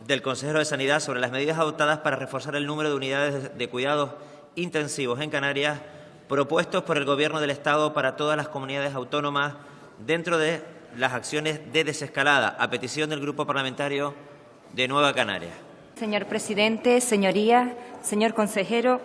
del consejero de Sanidad sobre las medidas adoptadas para reforzar el número de unidades de cuidados intensivos en Canarias propuestos por el Gobierno del Estado para todas las comunidades autónomas dentro de las acciones de desescalada, a petición del Grupo Parlamentario de Nueva Canarias. Señor presidente, señorías, señor consejero,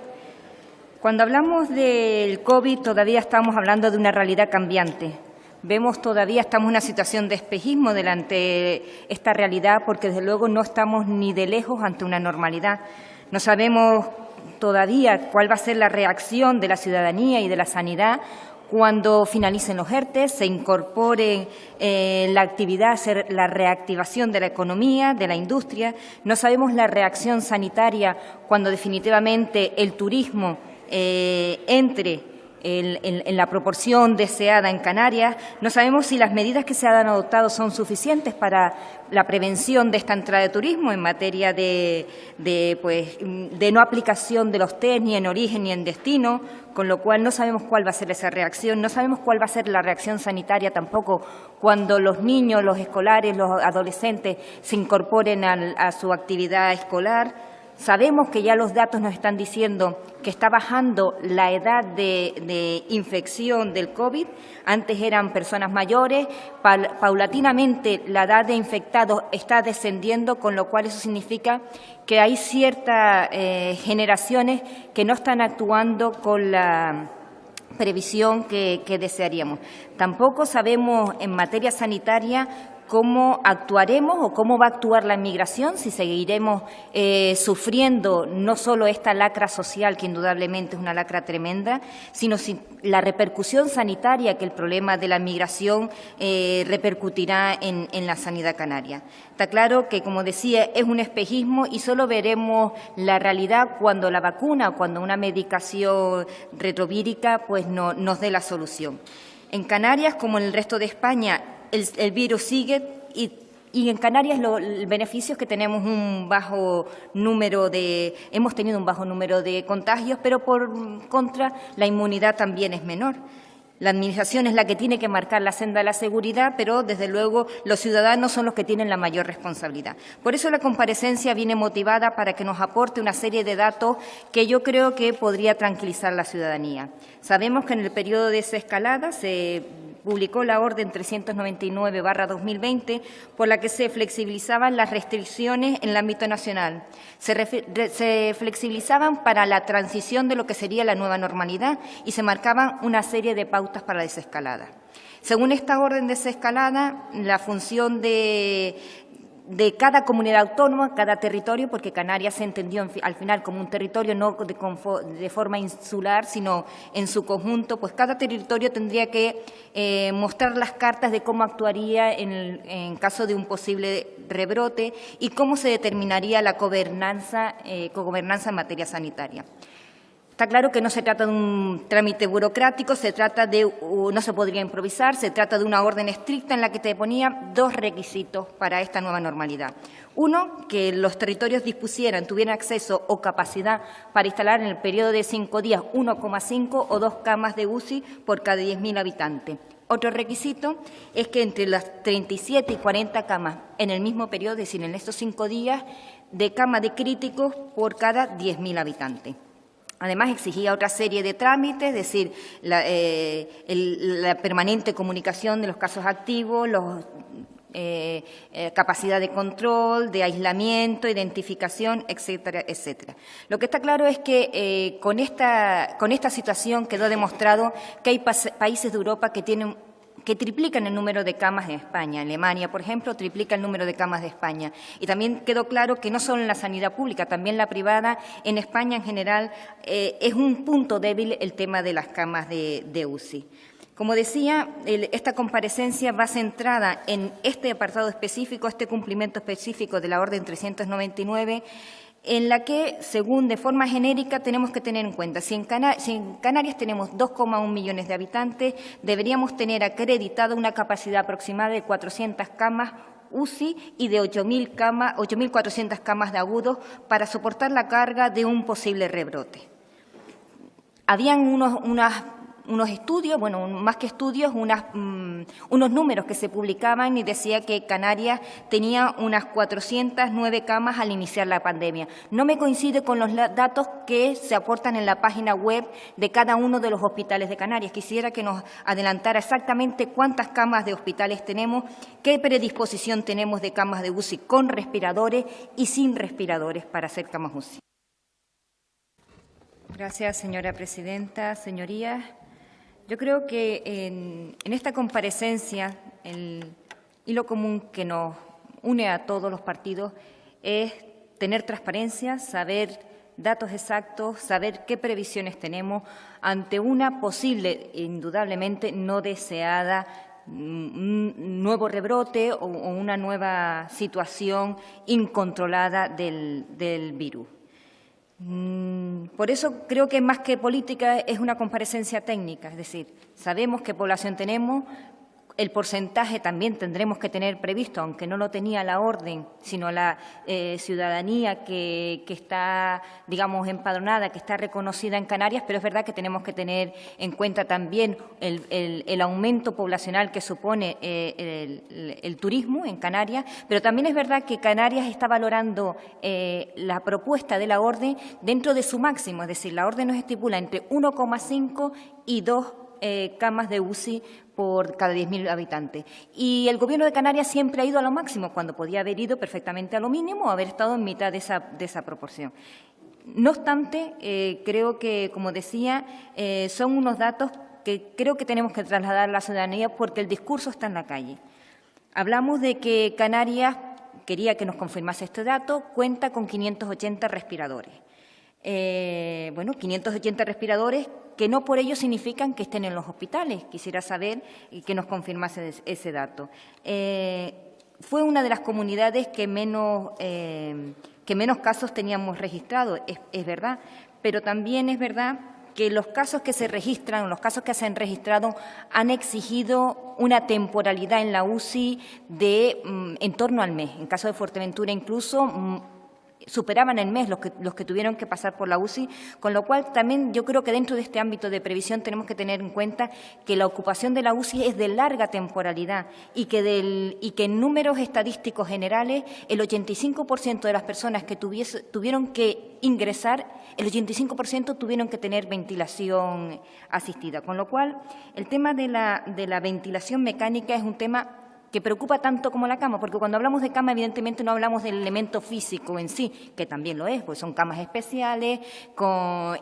cuando hablamos del COVID todavía estamos hablando de una realidad cambiante. Estamos en una situación de espejismo delante esta realidad porque desde luego no estamos ni de lejos ante una normalidad. No sabemos todavía cuál va a ser la reacción de la ciudadanía y de la sanidad cuando finalicen los ERTE, se incorpore la actividad, la reactivación de la economía, de la industria. No sabemos la reacción sanitaria cuando definitivamente el turismo entre en la proporción deseada en Canarias. No sabemos si las medidas que se han adoptado son suficientes para la prevención de esta entrada de turismo en materia de no aplicación de los test ni en origen ni en destino, con lo cual no sabemos cuál va a ser esa reacción, no sabemos cuál va a ser la reacción sanitaria tampoco cuando los niños, los escolares, los adolescentes se incorporen a su actividad escolar. Sabemos que ya los datos nos están diciendo que está bajando la edad de infección del COVID. Antes eran personas mayores, paulatinamente la edad de infectados está descendiendo, con lo cual eso significa que hay ciertas generaciones que no están actuando con la previsión que desearíamos. Tampoco sabemos en materia sanitaria cómo actuaremos o cómo va a actuar la inmigración, si seguiremos sufriendo no solo esta lacra social, que indudablemente es una lacra tremenda, sino si la repercusión sanitaria que el problema de la inmigración repercutirá en la sanidad canaria. Está claro que, como decía, es un espejismo y solo veremos la realidad cuando la vacuna o cuando una medicación retrovírica pues nos dé la solución. En Canarias, como en el resto de España, el virus sigue y en Canarias el beneficio es que tenemos hemos tenido un bajo número de contagios, pero por contra la inmunidad también es menor. La Administración es la que tiene que marcar la senda de la seguridad, pero desde luego los ciudadanos son los que tienen la mayor responsabilidad. Por eso la comparecencia viene motivada para que nos aporte una serie de datos que yo creo que podría tranquilizar a la ciudadanía. Sabemos que en el periodo de desescalada se publicó la Orden 399/2020, por la que se flexibilizaban las restricciones en el ámbito nacional. Se flexibilizaban para la transición de lo que sería la nueva normalidad y se marcaban una serie de pautas para la desescalada. Según esta orden de desescalada, la función de cada comunidad autónoma, cada territorio, porque Canarias se entendió al final como un territorio no de forma insular, sino en su conjunto, pues cada territorio tendría que mostrar las cartas de cómo actuaría en caso de un posible rebrote y cómo se determinaría la cogobernanza en materia sanitaria. Está claro que no se trata de un trámite burocrático, no se podría improvisar, se trata de una orden estricta en la que te ponía dos requisitos para esta nueva normalidad. Uno, que los territorios tuvieran acceso o capacidad para instalar en el periodo de 5 días 1,5 o 2 camas de UCI por cada 10.000 habitantes. Otro requisito es que entre las 37 y 40 camas en el mismo periodo, es decir, en estos 5 días, de cama de críticos por cada 10.000 habitantes. Además, exigía otra serie de trámites, es decir, la permanente comunicación de los casos activos, capacidad de control, de aislamiento, identificación, etcétera, etcétera. Lo que está claro es que con esta situación quedó demostrado que hay países de Europa que triplican el número de camas en España. Alemania, por ejemplo, triplica el número de camas de España. Y también quedó claro que no solo en la sanidad pública, también la privada, en España en general, es un punto débil el tema de las camas de UCI. Como decía, esta comparecencia va centrada en este apartado específico, este cumplimiento específico de la Orden 399, en la que, según de forma genérica, tenemos que tener en cuenta, si en Canarias tenemos 2,1 millones de habitantes, deberíamos tener acreditada una capacidad aproximada de 400 camas UCI y de 8.400 camas de agudos para soportar la carga de un posible rebrote. Habían unas unos estudios, bueno, más que estudios, unos números que se publicaban y decía que Canarias tenía unas 409 camas al iniciar la pandemia. No me coincide con los datos que se aportan en la página web de cada uno de los hospitales de Canarias. Quisiera que nos adelantara exactamente cuántas camas de hospitales tenemos, qué predisposición tenemos de camas de UCI con respiradores y sin respiradores para hacer camas UCI. Gracias, señora presidenta. Señorías, yo creo que en esta comparecencia el hilo común que nos une a todos los partidos es tener transparencia, saber datos exactos, saber qué previsiones tenemos ante una posible, indudablemente no deseada, un nuevo rebrote o una nueva situación incontrolada del virus. Por eso creo que más que política es una comparecencia técnica, es decir, sabemos qué población tenemos, el porcentaje también tendremos que tener previsto, aunque no lo tenía la orden, sino la ciudadanía que está, digamos, empadronada, que está reconocida en Canarias, pero es verdad que tenemos que tener en cuenta también el aumento poblacional que supone el turismo en Canarias, pero también es verdad que Canarias está valorando la propuesta de la orden dentro de su máximo, es decir, la orden nos estipula entre 1,5 y 2 camas de UCI por cada 10.000 habitantes. Y el Gobierno de Canarias siempre ha ido a lo máximo, cuando podía haber ido perfectamente a lo mínimo o haber estado en mitad de esa proporción. No obstante, creo que, como decía, son unos datos que creo que tenemos que trasladar a la ciudadanía porque el discurso está en la calle. Hablamos de que Canarias, quería que nos confirmase este dato, cuenta con 580 respiradores. 580 respiradores que no por ello significan que estén en los hospitales. Quisiera saber y que nos confirmase ese dato. Fue una de las comunidades que menos casos teníamos registrados, es verdad, pero también es verdad que los casos que se registran, los casos que se han registrado, han exigido una temporalidad en la UCI de en torno al mes. En caso de Fuerteventura incluso superaban el mes los que tuvieron que pasar por la UCI, con lo cual también yo creo que dentro de este ámbito de previsión tenemos que tener en cuenta que la ocupación de la UCI es de larga temporalidad y que en números estadísticos generales el 85% de las personas que tuvieron que ingresar, el 85% tuvieron que tener ventilación asistida, con lo cual el tema de la ventilación mecánica es un tema que preocupa tanto como la cama, porque cuando hablamos de cama evidentemente no hablamos del elemento físico en sí, que también lo es, pues son camas especiales,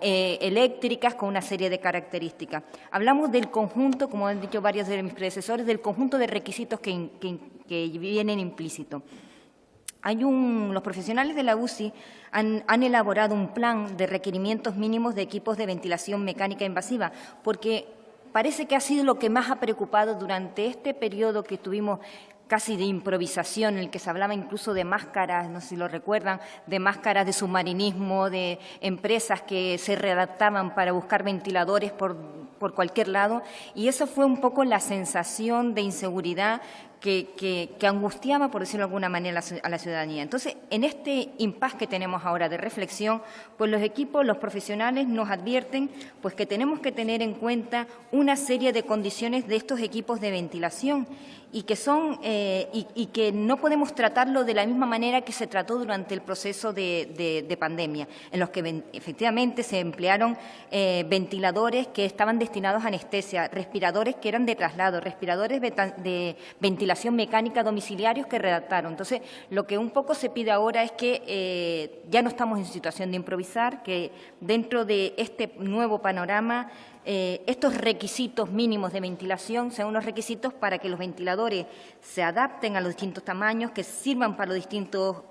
eléctricas, con una serie de características. Hablamos del conjunto, como han dicho varios de mis predecesores, del conjunto de requisitos que vienen implícitos. Los profesionales de la UCI han elaborado un plan de requerimientos mínimos de equipos de ventilación mecánica invasiva, porque parece que ha sido lo que más ha preocupado durante este periodo que tuvimos casi de improvisación, en el que se hablaba incluso de máscaras, no sé si lo recuerdan, de máscaras de submarinismo, de empresas que se readaptaban para buscar ventiladores por cualquier lado, y eso fue un poco la sensación de inseguridad que angustiaba, por decirlo de alguna manera, a la ciudadanía. Entonces, en este impasse que tenemos ahora de reflexión, pues los equipos, los profesionales nos advierten pues que tenemos que tener en cuenta una serie de condiciones de estos equipos de ventilación y que que no podemos tratarlo de la misma manera que se trató durante el proceso de pandemia, en los que efectivamente se emplearon ventiladores que estaban destinados a anestesia, respiradores que eran de traslado, respiradores de ventilación mecánica domiciliarios que redactaron. Entonces, lo que un poco se pide ahora es que ya no estamos en situación de improvisar, que dentro de este nuevo panorama estos requisitos mínimos de ventilación sean unos requisitos para que los ventiladores se adapten a los distintos tamaños, que sirvan para los distintos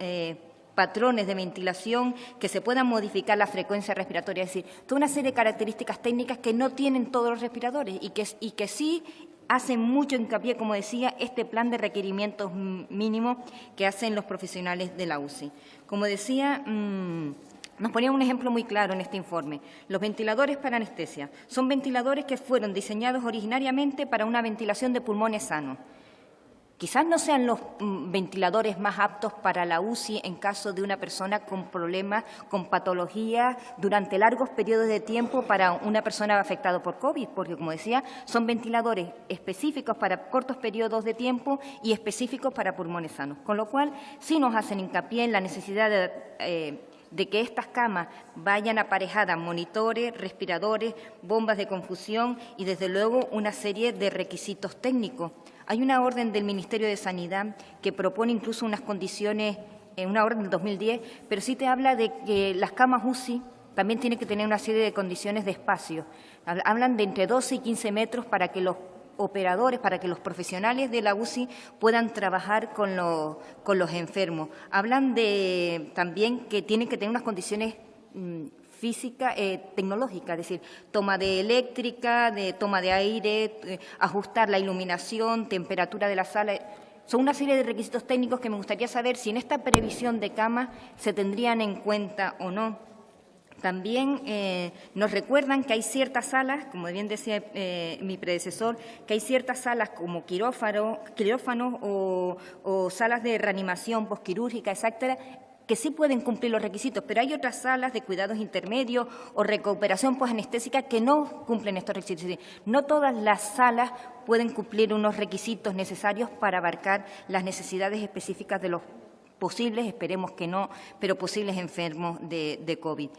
patrones de ventilación, que se puedan modificar la frecuencia respiratoria, es decir, toda una serie de características técnicas que no tienen todos los respiradores y que sí hacen mucho hincapié, como decía, este plan de requerimientos mínimos que hacen los profesionales de la UCI. Como decía, nos ponía un ejemplo muy claro en este informe. Los ventiladores para anestesia son ventiladores que fueron diseñados originariamente para una ventilación de pulmones sanos. quizás no sean los ventiladores más aptos para la UCI en caso de una persona con problemas, con patologías durante largos periodos de tiempo para una persona afectada por COVID, porque, como decía, son ventiladores específicos para cortos periodos de tiempo y específicos para pulmones sanos. Con lo cual, sí nos hacen hincapié en la necesidad de que estas camas vayan aparejadas monitores, respiradores, bombas de confusión y, desde luego, una serie de requisitos técnicos. Hay una orden del Ministerio de Sanidad que propone incluso unas condiciones, una orden del 2010, pero sí te habla de que las camas UCI también tienen que tener una serie de condiciones de espacio. Hablan de entre 12 y 15 metros para que los operadores, para que los profesionales de la UCI puedan trabajar con los enfermos. Hablan de también que tienen que tener unas condiciones física, tecnológica, es decir, toma de eléctrica, de toma de aire, ajustar la iluminación, temperatura de la sala. Son una serie de requisitos técnicos que me gustaría saber si en esta previsión de camas se tendrían en cuenta o no. También nos recuerdan que hay ciertas salas, como bien decía mi predecesor, que hay ciertas salas como quirófanos o salas de reanimación posquirúrgica, etcétera, que sí pueden cumplir los requisitos, pero hay otras salas de cuidados intermedios o recuperación posanestésica que no cumplen estos requisitos. No todas las salas pueden cumplir unos requisitos necesarios para abarcar las necesidades específicas de los posibles, esperemos que no, pero posibles enfermos de COVID.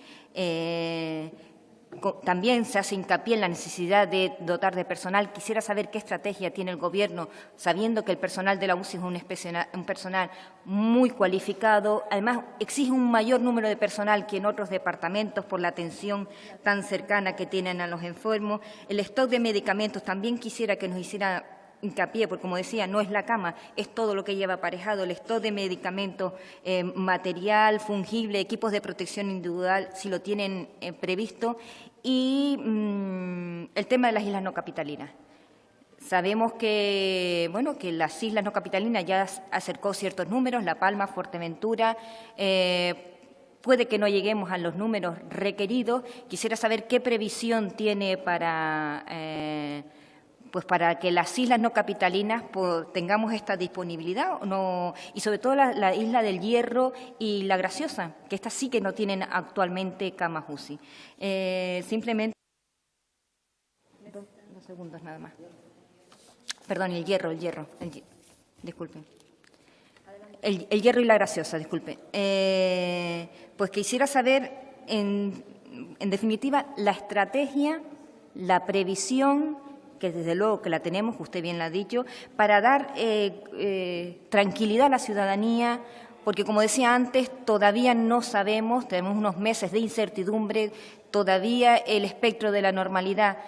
También se hace hincapié en la necesidad de dotar de personal. Quisiera saber qué estrategia tiene el Gobierno, sabiendo que el personal de la UCI es un personal muy cualificado. Además, exige un mayor número de personal que en otros departamentos por la atención tan cercana que tienen a los enfermos. El stock de medicamentos también quisiera que nos hiciera hincapié, porque, como decía, no es la cama, es todo lo que lleva aparejado, el stock de medicamentos, material fungible, equipos de protección individual, si lo tienen previsto, y el tema de las islas no capitalinas. Sabemos que, bueno, que las islas no capitalinas ya acercó ciertos números, La Palma, Fuerteventura. Puede que no lleguemos a los números requeridos. Quisiera saber qué previsión tiene para que las islas no capitalinas tengamos esta disponibilidad, y sobre todo la isla del Hierro y La Graciosa, que estas sí que no tienen actualmente camas UCI. Simplemente 2 segundos nada más. Perdón, el Hierro, disculpen. El Hierro y La Graciosa, disculpe. Pues quisiera saber, en definitiva, la estrategia, la previsión, que desde luego que la tenemos, usted bien la ha dicho, para dar tranquilidad a la ciudadanía, porque, como decía antes, todavía no sabemos, tenemos unos meses de incertidumbre, todavía el espectro de la normalidad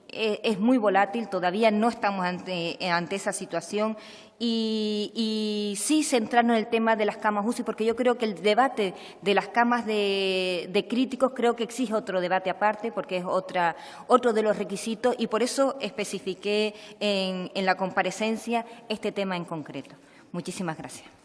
es muy volátil, todavía no estamos ante esa situación y sí centrarnos en el tema de las camas UCI, porque yo creo que el debate de las camas de críticos creo que exige otro debate aparte, porque es otro de los requisitos, y por eso especifiqué en la comparecencia este tema en concreto. Muchísimas gracias.